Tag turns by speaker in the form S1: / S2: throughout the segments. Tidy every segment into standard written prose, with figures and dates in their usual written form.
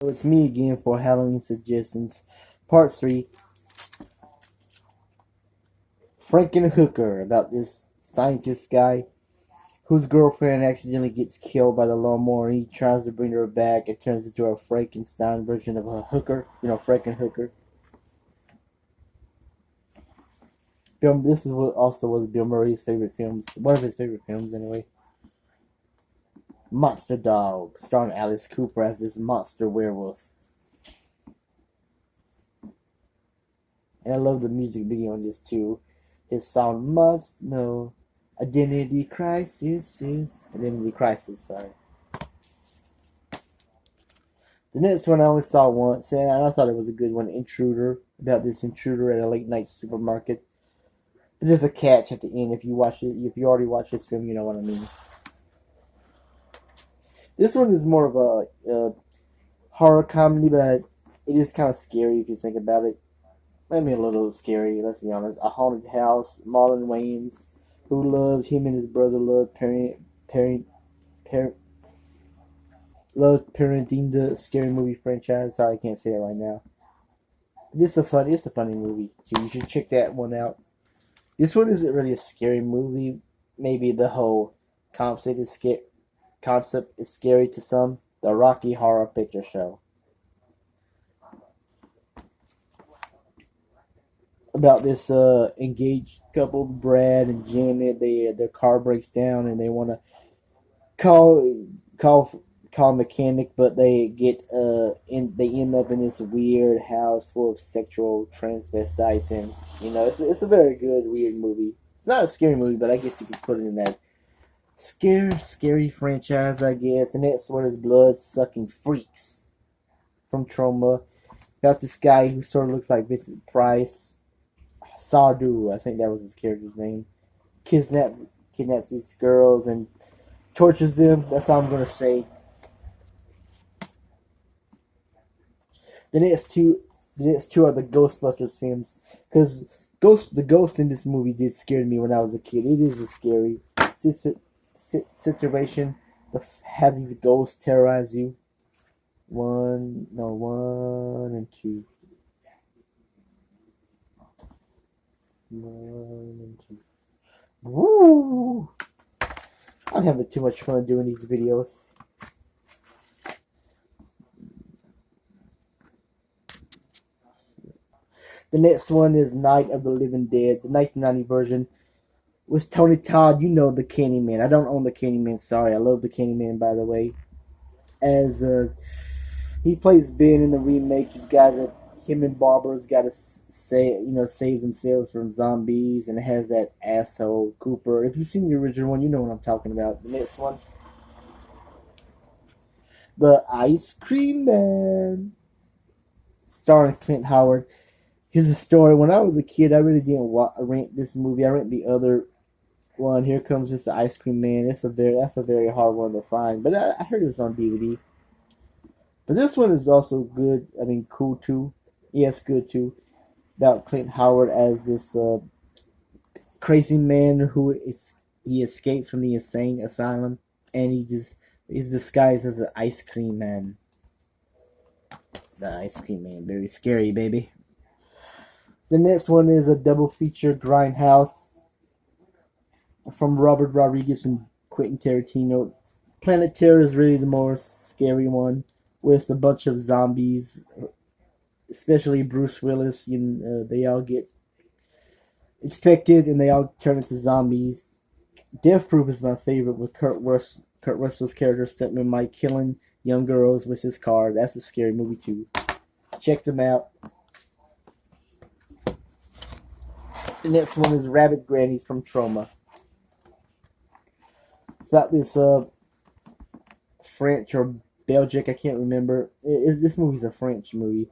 S1: So it's me again for Halloween suggestions. Part 3. Frankenhooker, about this scientist guy whose girlfriend accidentally gets killed by the lawnmower, and he tries to bring her back. It turns into a Frankenstein version of a hooker, Frankenhooker. This is what also was Bill Murray's favorite films, one of his favorite films anyway. Monster Dog, starring Alice Cooper as this monster werewolf. And I love the music video on this too. His song Must Know. Identity Crisis, sorry. The next one I only saw once, and I thought it was a good one, Intruder, about this intruder at a late night supermarket. But there's a catch at the end. If you already watched this film, you know what I mean. This one is more of a horror comedy, but it is kind of scary if you think about it. Maybe a little scary, let's be honest. A haunted house, Marlon Wayans, who him and his brother loved parenting the scary movie franchise. Sorry, I can't say it right now. It's a funny movie. You should check that one out. This one isn't really a scary movie. Maybe the whole concept is scary to some. The Rocky Horror Picture Show. About this engaged couple, Brad and Janet. Their car breaks down and they want to call a mechanic, but they end up in this weird house full of sexual transvestites, and it's a very good weird movie. It's not a scary movie, but I guess you could put it in that scary franchise, I guess. And that's one of the blood-sucking freaks from Trauma. About this guy who sort of looks like Vincent Price. Sardu, I think that was his character's name. Kidnaps these girls and tortures them. That's all I'm gonna say. The next two are the Ghostbusters films, because the ghost in this movie did scare me when I was a kid. It is a scary situation to have these ghosts terrorize you. One and two. Woo! I'm having too much fun doing these videos. The next one is Night of the Living Dead, the 1990 version with Tony Todd. You know, the Candyman. I don't own the Candyman. Sorry, I love the Candyman, by the way. As he plays Ben in the remake, him and Barbara's got to save themselves from zombies, and it has that asshole Cooper. If you've seen the original one, you know what I'm talking about. The next one, The Ice Cream Man, starring Clint Howard. Here's a story. When I was a kid, I really didn't rent this movie. I rent the other one. Here Comes Just the Ice Cream Man. That's a very hard one to find, but I heard it was on DVD. But this one is also good. I mean, cool too. Yeah, it's good too. About Clint Howard as this crazy man he escapes from the insane asylum, and is disguised as an ice cream man. The Ice Cream Man, very scary, baby. The next one is a double feature, Grindhouse, from Robert Rodriguez and Quentin Tarantino. Planet Terror is really the more scary one, with a bunch of zombies, especially Bruce Willis. They all get infected and they all turn into zombies. Death Proof is my favorite, with Kurt Russell's character Stuntman Mike killing young girls with his car. That's a scary movie too. Check them out. The next one is Rabbit Grannies from Trauma. It's about this French or Belgic, I can't remember. This movie's a French movie.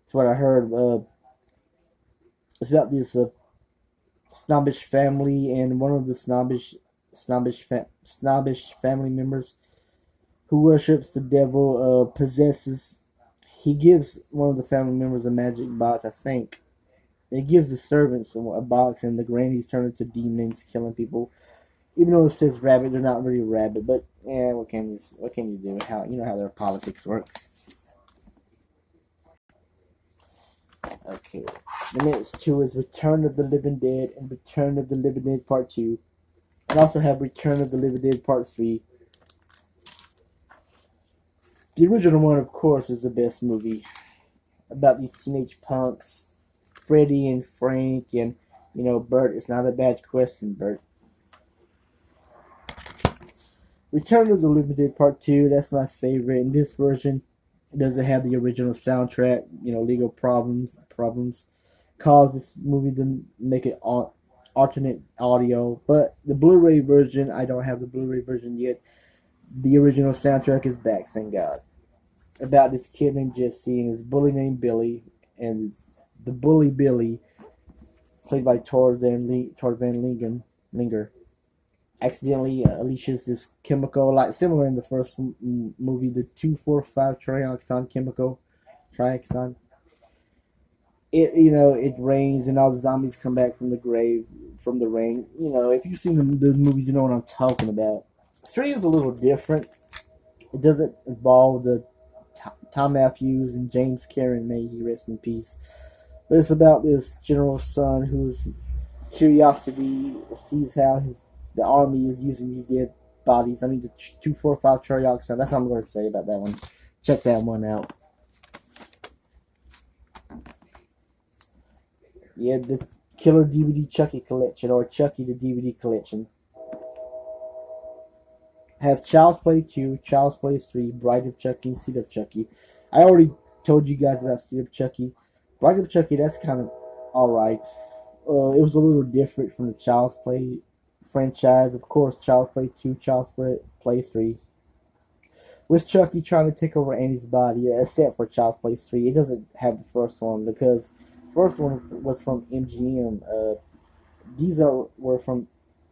S1: That's what I heard. It's about this snobbish family, and one of the snobbish family members who worships the devil he gives one of the family members a magic box, I think. It gives the servants a box, and the grannies turn into demons, killing people. Even though it says rabbit, they're not really rabbit. But what can you do? You know how their politics works. Okay. The next two is Return of the Living Dead and Return of the Living Dead Part 2. And also have Return of the Living Dead Part 3. The original one, of course, is the best movie. About these teenage punks, Freddy and Frank, and, Bert. It's not a bad question, Bert. Return of the Living Dead Part 2, that's my favorite. In this version, it doesn't have the original soundtrack. Legal problems caused this movie to make it alternate audio. But the Blu-ray version, I don't have the Blu-ray version yet. The original soundtrack is back, thank God. About this kid named Jesse and his bully named Billy, and the bully Billy, played by Tor Van Linger, accidentally unleashes this chemical, like similar in the first movie, the 2,4,5 trioxan chemical. Trioxan. It rains and all the zombies come back from the grave, from the rain. If you've seen the movies, you know what I'm talking about. 3 is a little different. It doesn't involve the Tom Matthews and James Karen, may he rest in peace. But it's about this general's son whose curiosity sees how the army is using these dead bodies. I mean, the 2,4,5 trioxan. That's all I'm going to say about that one. Check that one out. Yeah, the Killer DVD Chucky collection, or Chucky the DVD collection. Have Child's Play 2, Child's Play 3, Bride of Chucky, and Seed of Chucky. I already told you guys about Seed of Chucky. Bride of Chucky, that's kind of alright. It was a little different from the Child's Play franchise. Of course, Child's Play 2, Child's Play 3. With Chucky trying to take over Annie's body, except for Child's Play 3. It doesn't have the first one, because the first one was from MGM. These were from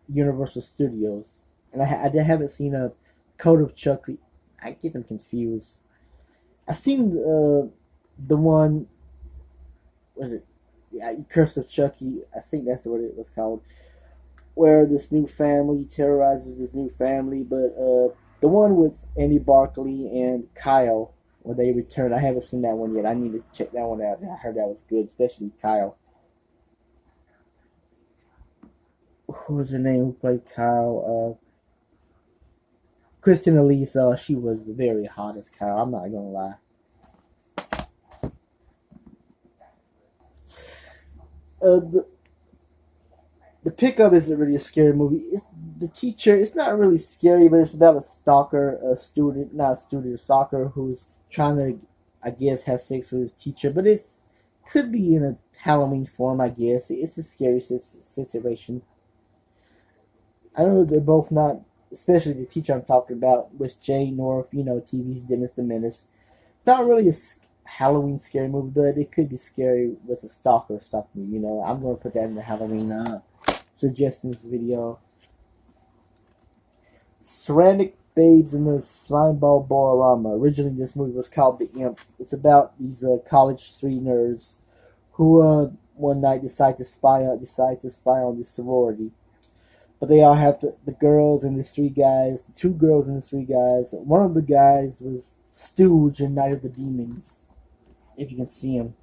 S1: Universal Studios. And I haven't seen a Code of Chucky. I get them confused. I've seen the one, was it? Yeah, Curse of Chucky. I think that's what it was called. Where this new family terrorizes this new family. But the one with Andy Barkley and Kyle, when they return, I haven't seen that one yet. I need to check that one out. I heard that was good, especially Kyle. Who was her name who played Kyle? Kristen Elise, she was very hot as Kyle. I'm not gonna lie. The pickup isn't really a scary movie. It's the teacher. It's not really scary, but it's about a stalker, a stalker who's trying to, I guess, have sex with his teacher. But it's could be in a Halloween form, I guess. It's a scary situation. I know they're both not, especially the teacher I'm talking about, with Jay North, TV's Dennis the Menace. It's not really a Halloween scary movie, but it could be scary with a stalker or something. I'm going to put that in the Halloween suggestions video. Ceramic Babes in the Slimeball Ballrama. Originally, this movie was called The Imp. It's about these college 3 nerds who one night decide to spy on this sorority. But they all have the girls and the 3 guys, the 2 girls and the 3 guys. One of the guys was Stooge in Night of the Demons. If you can see him.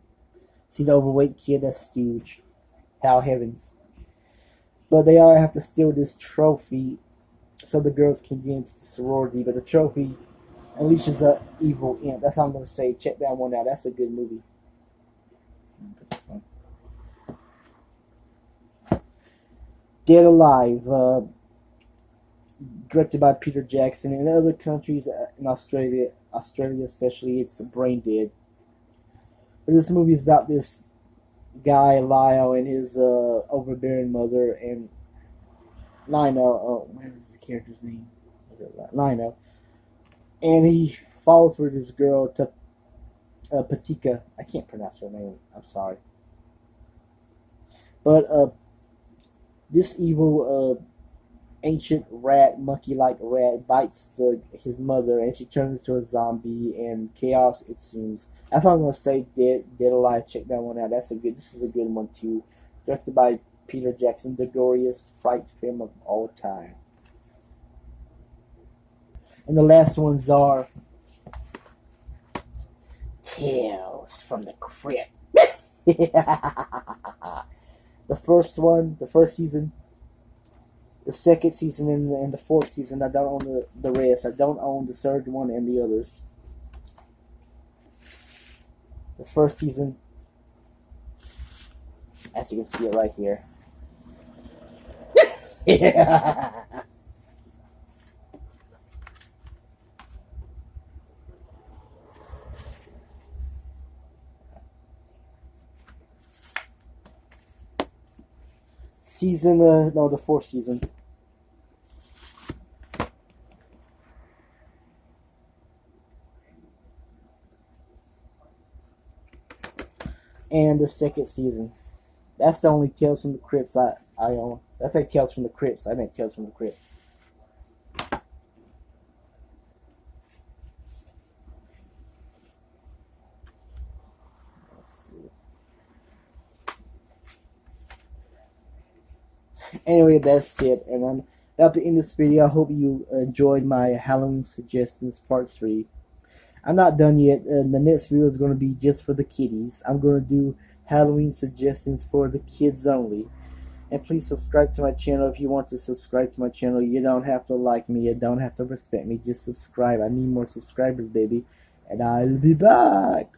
S1: See the overweight kid? That's Stooge. Hal Heavens. But they all have to steal this trophy so the girls can get into the sorority. But the trophy unleashes an evil imp. That's all I'm going to say. Check that one out. That's a good movie. Dead Alive, directed by Peter Jackson. In other countries, in Australia especially, it's Brain Dead. But this movie is about this guy, Lyle, and his overbearing mother, and Lionel. What is the character's name? Lionel. And he falls for this girl, Patika. I can't pronounce her name. I'm sorry. But this evil ancient rat, monkey-like rat, bites his mother, and she turns into a zombie, and chaos, it seems. That's all I'm going to say. Dead Alive. Check that one out. This is a good one, too. Directed by Peter Jackson, the goriest fright film of all time. And the last ones are Tales from the Crypt. The first one, the first season, the second season, and the fourth season. I don't own the rest. I don't own the third one and the others. The first season, as you can see it right here. Yeah. Season, no, the fourth season. And the second season. That's the only Tales from the Crypts I own. That's like Tales from the Crypts. I meant Tales from the Crypt. Anyway, that's it. And I'm about to end this video. I hope you enjoyed my Halloween suggestions part 3. I'm not done yet. The next video is going to be just for the kiddies. I'm going to do Halloween suggestions for the kids only. And please subscribe to my channel if you want to subscribe to my channel. You don't have to like me. You don't have to respect me. Just subscribe. I need more subscribers, baby. And I'll be back.